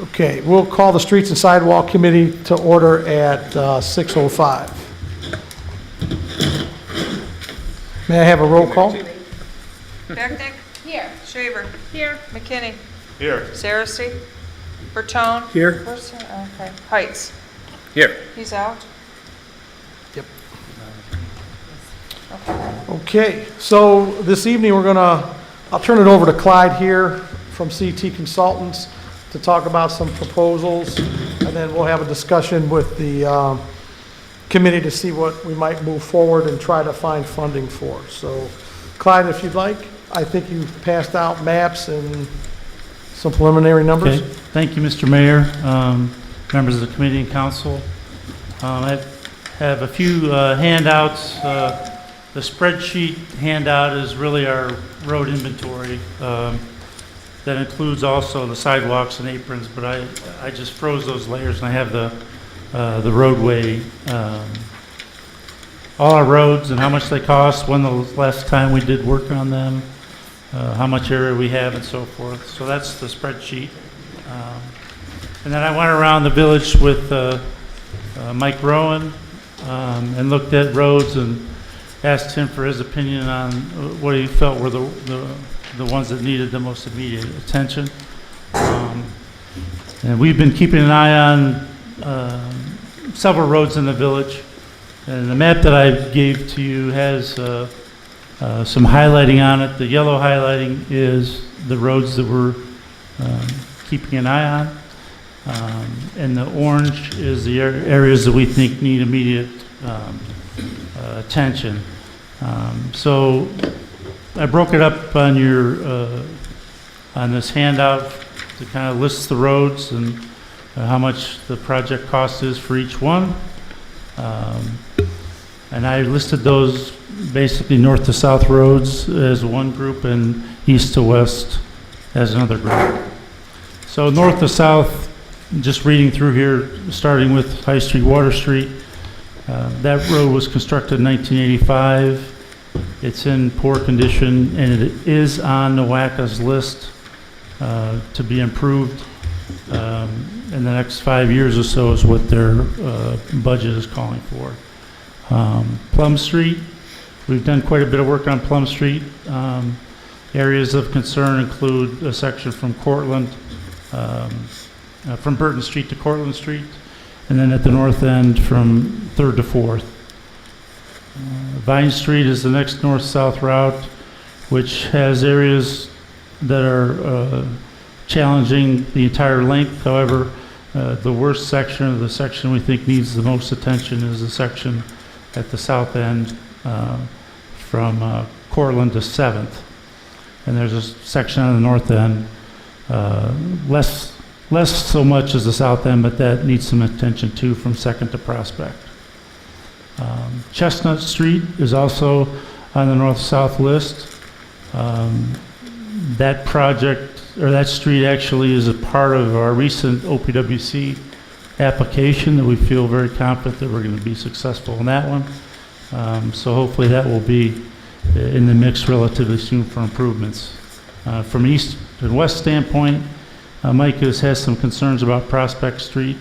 Okay, we'll call the Streets and Sidewalk Committee to order at 6:05. May I have a roll call? Becknick? Here. Shaver? Here. McKinney? Here. Saracen? Bertone? Here. Okay. Heights? Here. He's out? Yep. Okay, so this evening I'll turn it over to Clyde here from CT Consultants to talk about some proposals, and then we'll have a discussion with the committee to see what we might move forward and try to find funding for. So Clyde, if you'd like, I think you passed out maps and some preliminary numbers. Okay. Thank you, Mr. Mayor, members of the committee and council. I have a few handouts. The spreadsheet handout is really our road inventory. That includes also the sidewalks and aprons, but I just froze those layers, and I have the roadway, all our roads and how much they cost, when the last time we did work on them, how much area we have, and so forth. So that's the spreadsheet. And then I went around the village with Mike Rowan and looked at roads and asked him for his opinion on what he felt were the ones that needed the most immediate attention. And we've been keeping an eye on several roads in the village. And the map that I gave to you has some highlighting on it. The yellow highlighting is the roads that we're keeping an eye on. And the orange is the areas that we think need immediate attention. So I broke it up on on this handout to kind of list the roads and how much the project cost is for each one. And I listed those basically north to south roads as one group and east to west as another group. So north to south, just reading through here, starting with High Street, Water Street. That road was constructed in 1985. It's in poor condition, and it is on NOACA's list to be improved in the next 5 years or so is what their budget is calling for. Plum Street, we've done quite a bit of work on Plum Street. Areas of concern include a section from Cortlandt, from Burton Street to Cortlandt Street, and then at the north end from 3rd to 4th. Vine Street is the next north-south route, which has areas that are challenging the entire length. However, the worst section, or the section we think needs the most attention, is the section at the south end from Cortlandt to 7th. And there's a section on the north end, less so much as the south end, but that needs some attention too, from 2nd to Prospect. Chestnut Street is also on the north-south list. That project, or that street actually is a part of our recent OPWC application that we feel very confident that we're going to be successful in that one. So hopefully that will be in the mix relatively soon for improvements. From east and west standpoint, Mike has some concerns about Prospect Street,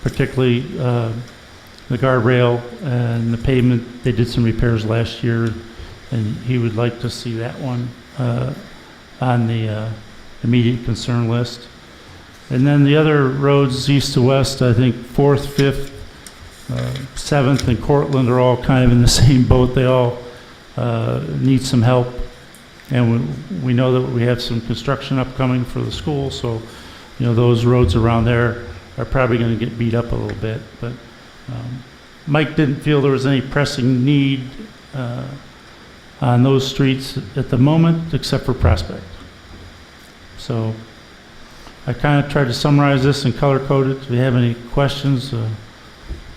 particularly the guardrail and the pavement. They did some repairs last year, and he would like to see that one on the immediate concern list. And then the other roads, east to west, I think 4th, 5th, 7th, and Cortlandt are all kind of in the same boat. They all need some help. And we know that we have some construction upcoming for the school, so those roads around there are probably going to get beat up a little bit. But Mike didn't feel there was any pressing need on those streets at the moment, except for Prospect. So I kind of tried to summarize this and color code it. If you have any questions,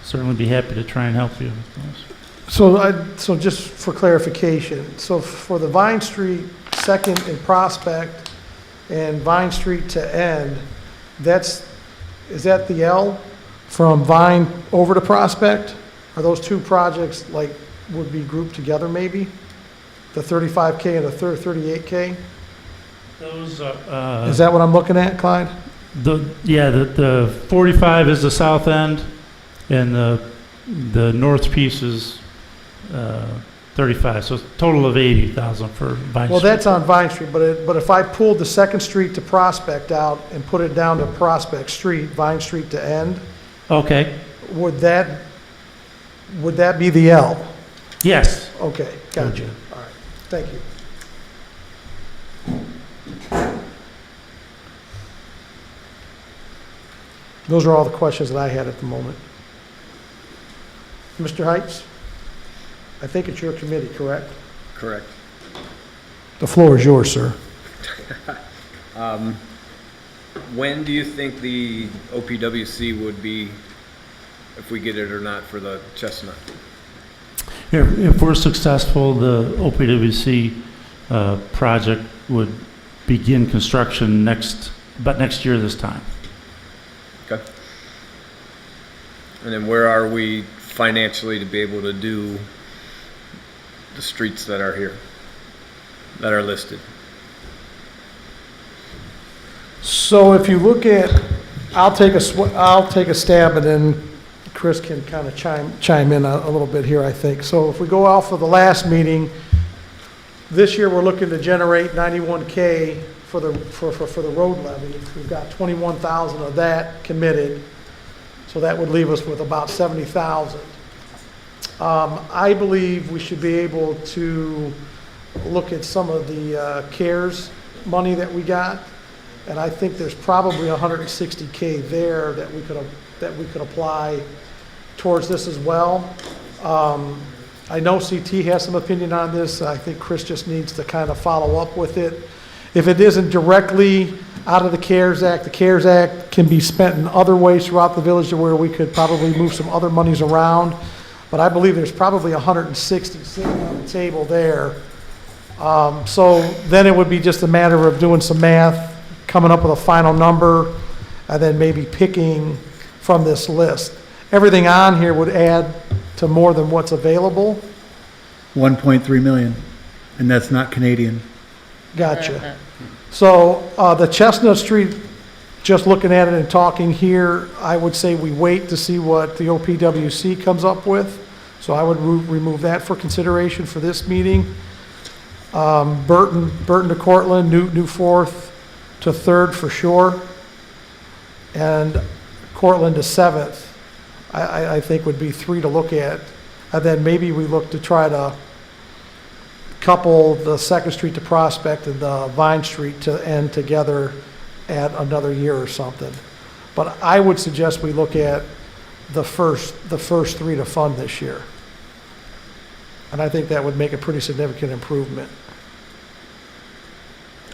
certainly be happy to try and help you with those. So just for clarification, so for the Vine Street 2nd and Prospect and Vine Street to end, is that the L from Vine over to Prospect? Are those two projects would be grouped together maybe? The 35K and the 38K? Those Is that what I'm looking at, Clyde? The 45 is the south end, and the north piece is 35, so it's a total of 80,000 for Vine Well, Street. that's on Vine Street, but if I pulled the Second Street to Prospect out and put it down to Prospect Street, Vine Street to end, Okay, would that be the L? yes. Okay, gotcha. All right, thank you. Those are all the questions that I had at the moment. Mr. Heights? I think it's your committee, correct? Correct. The floor is yours, sir. When do you think the OPWC would be, if we get it or not, for the Chestnut? If we're successful, the OPWC project would begin construction next year this time. Okay. And then where are we financially to be able to do the streets that are here, that are listed? So if you look at, I'll take a stab, and then Chris can kind of chime in a little bit here, I think. So if we go off of the last meeting, this year we're looking to generate 91K for the road levy. We've got 21,000 of that committed, so that would leave us with about 70,000. I believe we should be able to look at some of the CARES money that we got, and I think there's probably 160K there that we could apply towards this as well. I know CT has some opinion on this. I think Chris just needs to kind of follow up with it. If it isn't directly out of the CARES Act can be spent in other ways throughout the village to where we could probably move some other monies around. But I believe there's probably 160 sitting on the table there. So then it would be just a matter of doing some math, coming up with a final number, and then maybe picking from this list. Everything on here would add to more than what's available. 1.3 million, and that's not Canadian. Gotcha. So the Chestnut Street, just looking at it and talking here, I would say we wait to see what the OPWC comes up with. So I would remove that for consideration for this meeting. Burton to Cortland, New 4th to 3rd for sure. And Cortland to 7th, I think would be 3 to look at. And then maybe we look to try to couple the Second Street to Prospect and the Vine Street to end together at another year or something. But I would suggest we look at the first 3 to fund this year. And I think that would make a pretty significant improvement.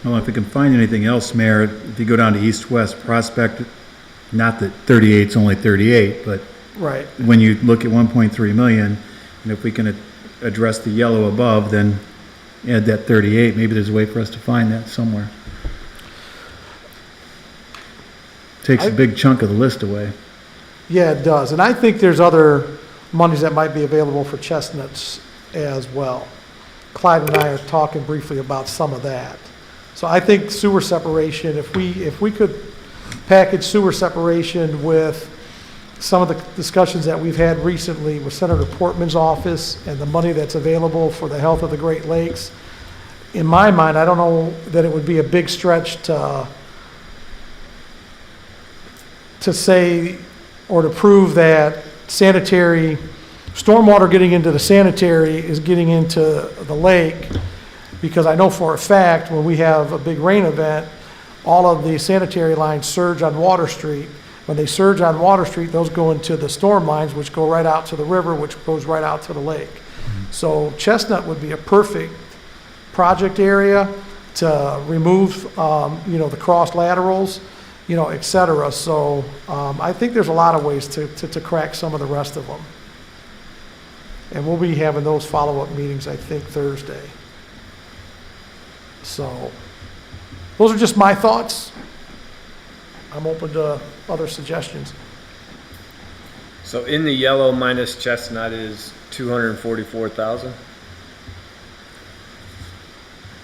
Well, if we can find anything else, Mayor, if you go down to East-West Prospect, not that 38 is only 38, but Right. when you look at 1.3 million, and if we can address the yellow above, then add that 38, maybe there's a way for us to find that somewhere. Takes a big chunk of the list away. Yeah, it does. And I think there's other monies that might be available for chestnuts as well. Clyde and I are talking briefly about some of that. So I think sewer separation, if we could package sewer separation with some of the discussions that we've had recently with Senator Portman's office and the money that's available for the health of the Great Lakes, in my mind, I don't know that it would be a big stretch to say or to prove that sanitary, stormwater getting into the sanitary is getting into the lake, because I know for a fact when we have a big rain event, all of the sanitary lines surge on Water Street. When they surge on Water Street, those go into the storm lines, which go right out to the river, which goes right out to the lake. So Chestnut would be a perfect project area to remove, the cross laterals, et cetera. So I think there's a lot of ways to crack some of the rest of them. And we'll be having those follow-up meetings, I think, Thursday. So those are just my thoughts. I'm open to other suggestions. So in the yellow minus Chestnut is 244,000?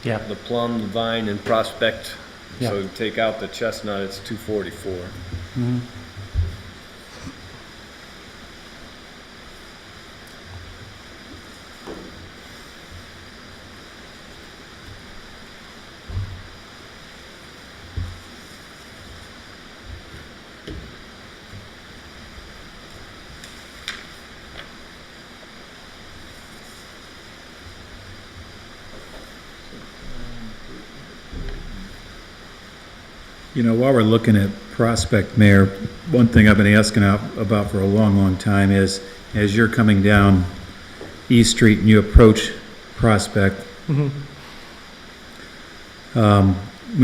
Yeah, The Plum, the Vine, and Prospect So take out the Chestnut, it's 244. Mhm. You know, while we're looking at Prospect, Mayor, one thing I've been asking about for a long, long time is, as you're coming down East Street and you approach Prospect, we've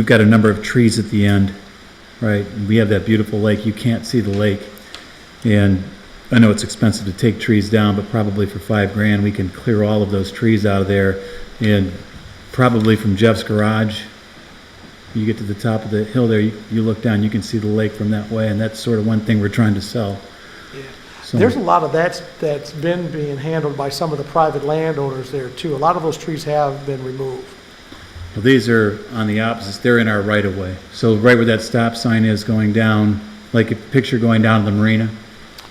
got a number of trees at the end, right? We have that beautiful lake. You can't see the lake. And I know it's expensive to take trees down, but probably for $5,000, we can clear all of those trees out of there. And probably from Jeff's garage, you get to the top of the hill there, you look down, you can see the lake from that way, and that's sort of one thing we're trying to sell. Yeah. So- There's a lot of that's been being handled by some of the private landowners there too. A lot of those trees have been removed. Well, these are on the opposites, they're in our right of way. So right where that stop sign is going down, like a picture going down to the marina.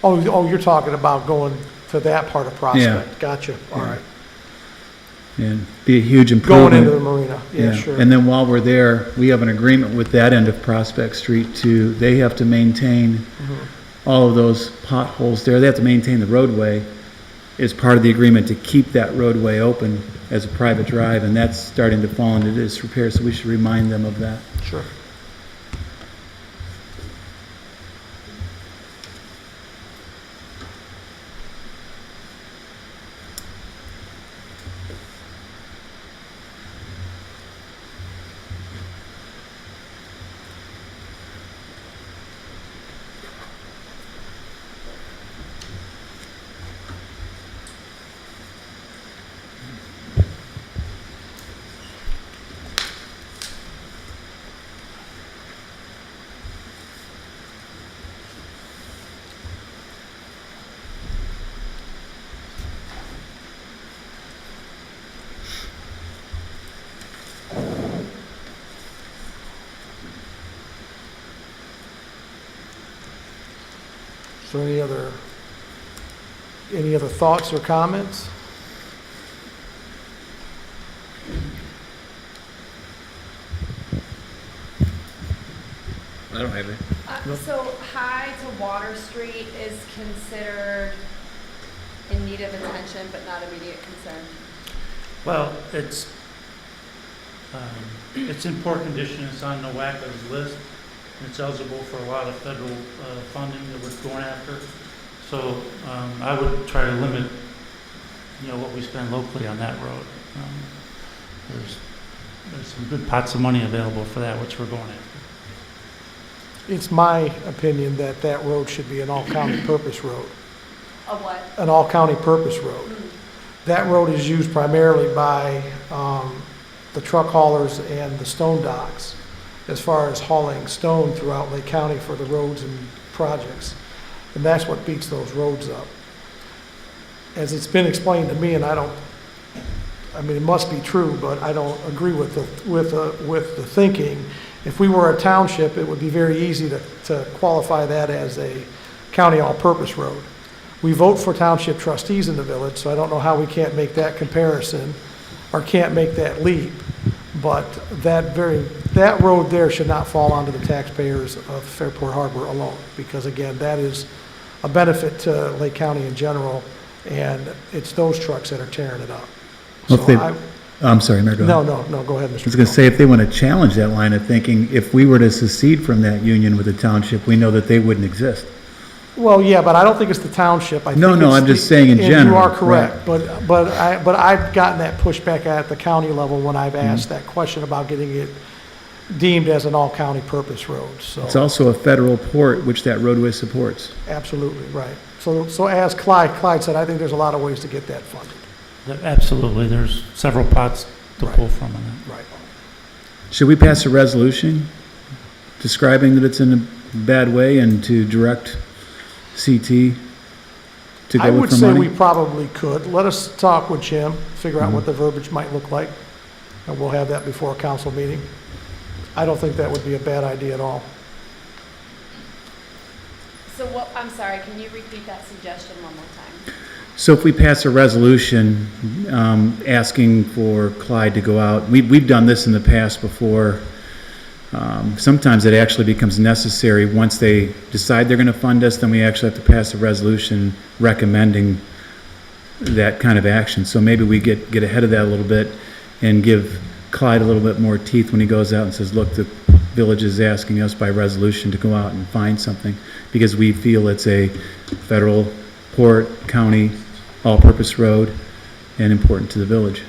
Oh, you're talking about going to that part of Prospect. Yeah. Gotcha, all right. And be a huge Going improvement. into the marina, yeah, sure. And then while we're there, we have an agreement with that end of Prospect Street they have to maintain all of those potholes there. They have to maintain the roadway as part of the agreement to keep that roadway open as a private drive, and that's starting to fall into disrepair, so we should remind them of that. Sure. So any other thoughts or comments? I don't have any. So High to Water Street is considered in need of attention, but not immediate concern. Well, it's in poor condition, it's on the WACA's list, and it's eligible for a lot of federal funding that we're going after. So I would try to limit, what we spend locally on that road. There's some good pots of money available for that, which we're going after. It's my opinion that that road should be an all-county purpose road. A what? An all-county purpose road. That road is used primarily by the truck haulers and the stone docks as far as hauling stone throughout Lake County for the roads and projects. And that's what beats those roads up. As it's been explained to me, and it must be true, but I don't agree with the thinking. If we were a township, it would be very easy to qualify that as a county all-purpose road. We vote for township trustees in the village, so I don't know how we can't make that comparison or can't make that leap. But that road there should not fall onto the taxpayers of Fairport Harbor alone, because again, that is a benefit to Lake County in general, and it's those trucks that are tearing it up. Well, if So I'm sorry, Mayor, go ahead. No, go ahead, Mr. I was going to say, if they want to challenge that line of thinking, if we were to secede from that union with the township, we know that they wouldn't exist. Well, yeah, but I don't think it's the township. I No, think no, it's I'm just saying in and general, you are correct, right. but I've gotten that pushback at the county level when I've asked that question about getting it deemed as an all-county purpose road, so. It's also a federal port, which that roadway supports. Absolutely, right. So as Clyde said, I think there's a lot of ways to get that funded. Absolutely, there's several pots to Right. pull from on that. Right. Should we pass a resolution describing that it's in a bad way and to direct CT to I go would with the say money? we probably could. Let us talk with Jim, figure out what the verbiage might look like, and we'll have that before a council meeting. I don't think that would be a bad idea at all. So what, I'm sorry, can you repeat that suggestion one more time? So if we pass a resolution asking for Clyde to go out, we've done this in the past before. Sometimes it actually becomes necessary. Once they decide they're going to fund us, then we actually have to pass a resolution recommending that kind of action. So maybe we get ahead of that a little bit and give Clyde a little bit more teeth when he goes out and says, look, the village is asking us by resolution to go out and find something because we feel it's a federal, port, county, all-purpose road and important to the village.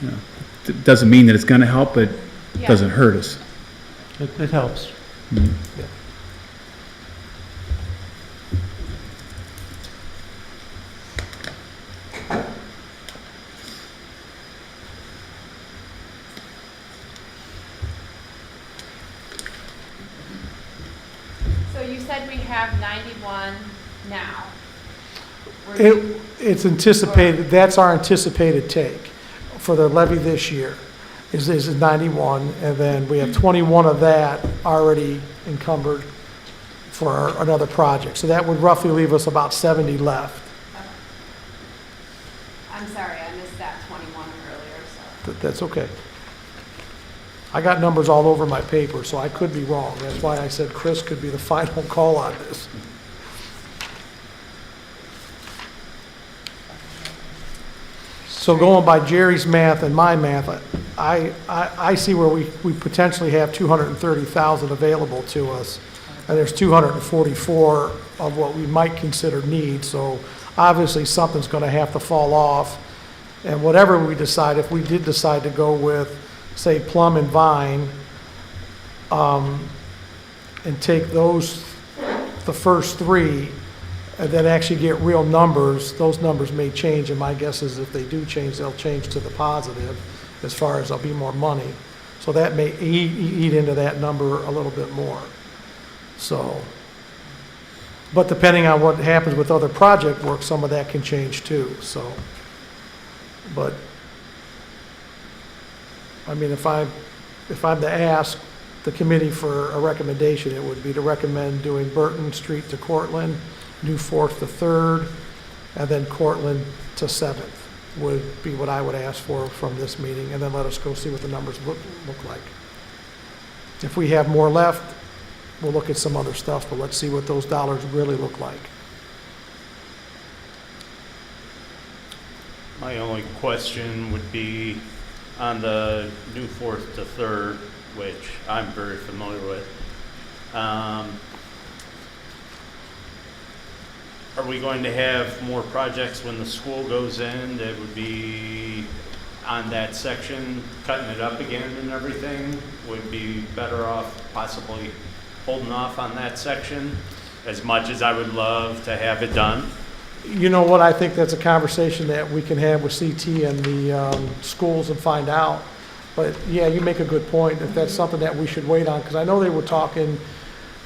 You know, it doesn't mean that it's going to help, but it Yeah. doesn't hurt us. It helps. So you said we have 91 now. We're- It's anticipated, that's our anticipated take for the levy this year, is 91, and then we have 21 of that already encumbered for another project. So that would roughly leave us about 70 left. I'm sorry, I missed that 21 earlier, so. That's okay. I got numbers all over my paper, so I could be wrong. That's why I said Chris could be the final call on this. So going by Jerry's math and my math, I see where we potentially have 230,000 available to us, and there's 244 of what we might consider needs, so obviously something's gonna have to fall off. And whatever we decide, if we did decide to go with, say, Plum and Vine, and take those, the first three, and then actually get real numbers, those numbers may change, and my guess is if they do change, they'll change to the positive as far as there'll be more money. So that may eat into that number a little bit more. So, but depending on what happens with other project work, some of that can change too, so. But, I mean, if I'm to ask the committee for a recommendation, it would be to recommend doing Burton Street to Cortland, New Fourth to Third, and then Cortland to Seventh would be what I would ask for from this meeting, and then let us go see what the numbers look like. If we have more left, we'll look at some other stuff, but let's see what those dollars really look like. My only question would be on the New Fourth to Third, which I'm very familiar with. Are we going to have more projects when the school goes in that would be on that section, cutting it up again and everything? Would be better off possibly holding off on that section, as much as I would love to have it done? You know what, I think that's a conversation that we can have with CT and the schools and find out. But yeah, you make a good point, if that's something that we should wait on, because I know they were talking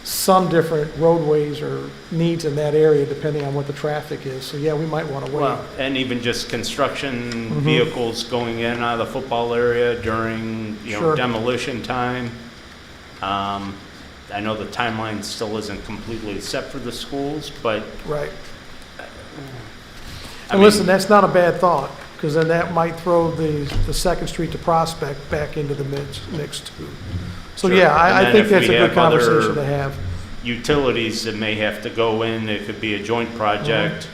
some different roadways or needs in that area depending on what the traffic is. So yeah, we might want to wait. Well, and even just construction vehicles going in and out of the football area during, Sure. demolition time. I know the timeline still isn't completely set for the schools, but Right. I And mean, listen, that's not a bad thought, because then that might throw the Second Street to Prospect back into the mix too. So Sure. yeah, And I then think if that's a we good have other- conversation to have. utilities that may have to go in, it could be a joint project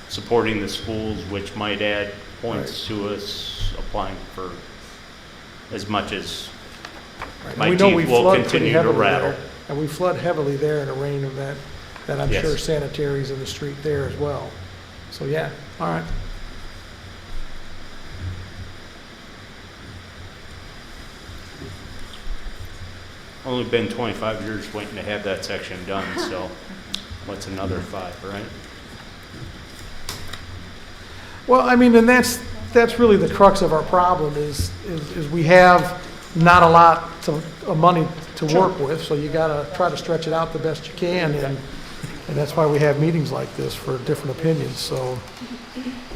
supporting the schools, which might add points to us applying for as much as Right. my And we know teeth we will flood pretty continue to heavily rattle. there, and we flood heavily there in a rain event, that I'm Yes. sure sanitary's in the street there as well. So yeah, all right. Only been 25 years waiting to have that section done, so what's another 5, right? Well, I mean, and that's really the crux of our problem is we have not a lot of money to work with, so you gotta try to stretch it out the best you can, and that's why we have meetings like this for different opinions, so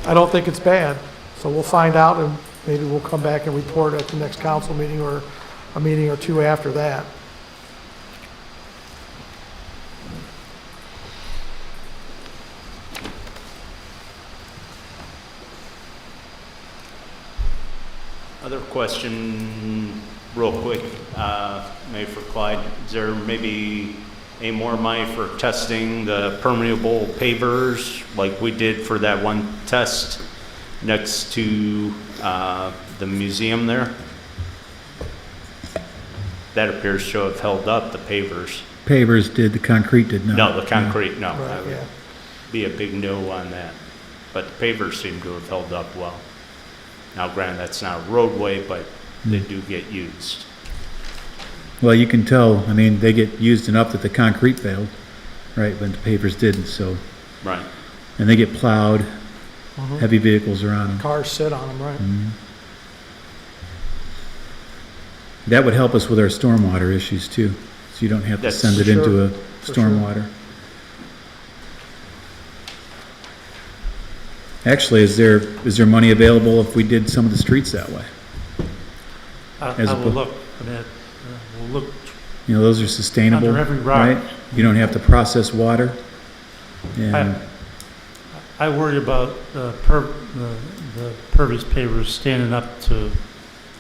I don't think it's bad. So we'll find out, and maybe we'll come back and report at the next council meeting or a meeting or two after that. Other question, real quick, maybe for Clyde. Is there maybe any more money for testing the permeable pavers like we did for that one test next to the museum there? That appears to have held up, the pavers. Pavers did, the concrete did not. No, the concrete, no. Right, That would yeah. be a big no on that. But the pavers seem to have held up well. Now granted, that's not a roadway, but they do get used. Well, you can tell, I mean, they get used enough that the concrete failed, right, but the pavers didn't, so. Right. And they get plowed, heavy vehicles are on them. Cars sit on them, right? That would help us with our stormwater issues too, so you don't have to That's send it sure, into a for sure. stormwater. Actually, is there money available if we did some of the streets that way? As I a will po- look at that. We'll look, You know, those are sustainable, Under every rock. right? You don't have to process water. And, I worry about the pervious pavers standing up to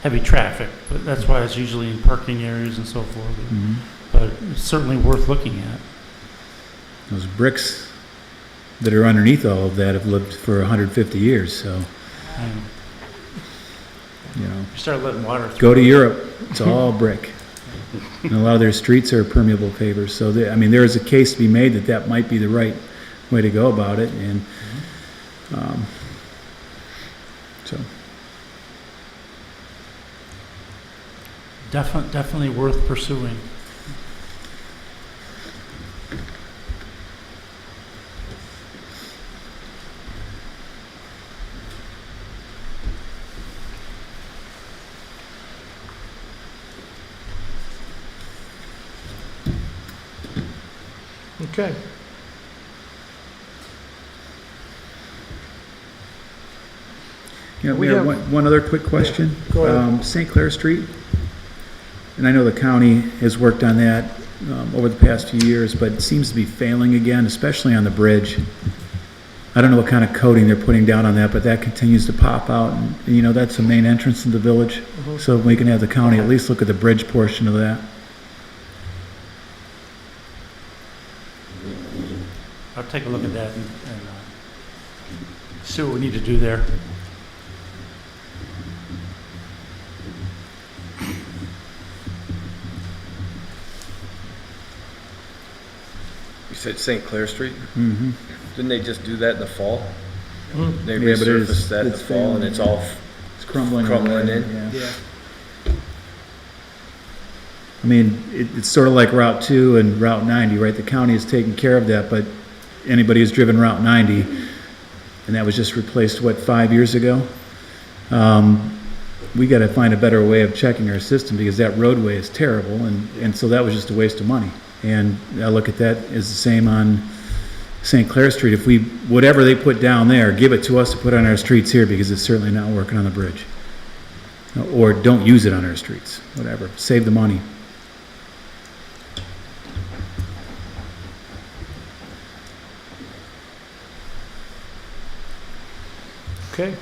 heavy traffic, but that's why it's usually in parking areas and so forth. Mhm. But it's certainly worth looking at. Those bricks that are underneath all of that have lived for 150 years, so, And you know. you start letting water through. Go to Europe, it's all brick. And a lot of their streets are permeable pavers, so I mean, there is a case to be made that that might be the right way to go about it, and, so. Definitely worth pursuing. Okay. Yeah, We we have have- one other quick question. Go ahead. Sinclair Street, and I know the county has worked on that over the past few years, but it seems to be failing again, especially on the bridge. I don't know what kind of coating they're putting down on that, but that continues to pop out, and, you know, that's the main entrance to the village. So we can have the county at least look at the bridge portion of that. I'll take a look at that and see what we need to do there. You said St. Clair Street? Mm-hmm. Didn't they just do that in the fall? They Yeah, but it is- resurfaced that in the it's fall and failing. it's all It's crumbling. Crumbling away, in? yeah. I mean, it's sort of like Route 2 and Route 90, right? The county is taking care of that, but anybody who's driven Route 90, and that was just replaced, what, 5 years ago? We gotta find a better way of checking our system, because that roadway is terrible, and so that was just a waste of money. And I look at that as the same on St. Clair Street. If we, whatever they put down there, give it to us to put on our streets here, because it's certainly not working on the bridge. Or don't use it on our streets, whatever, save the money. Okay.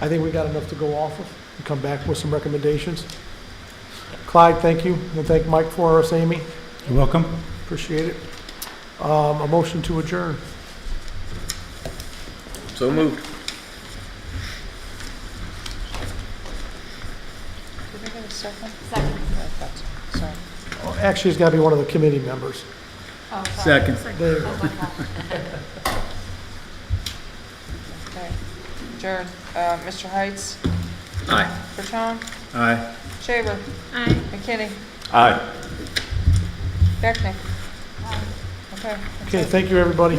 I think we got enough to go off of and come back with some recommendations. Clyde, thank you, and thank Mike for us, Amy. You're welcome. Appreciate it. A motion to adjourn. so moved. Did I get a second? Second. I thought so. Sorry. Oh, actually, it's got to be one of the committee members. Oh, sorry. Second. There you go. Oh, my God. Okay. Adjourn. Mr. Heights, Aye. Bertone, Aye. Shaver, Aye. McKinney, Aye. Becknick. Okay. Okay, thank you, everybody.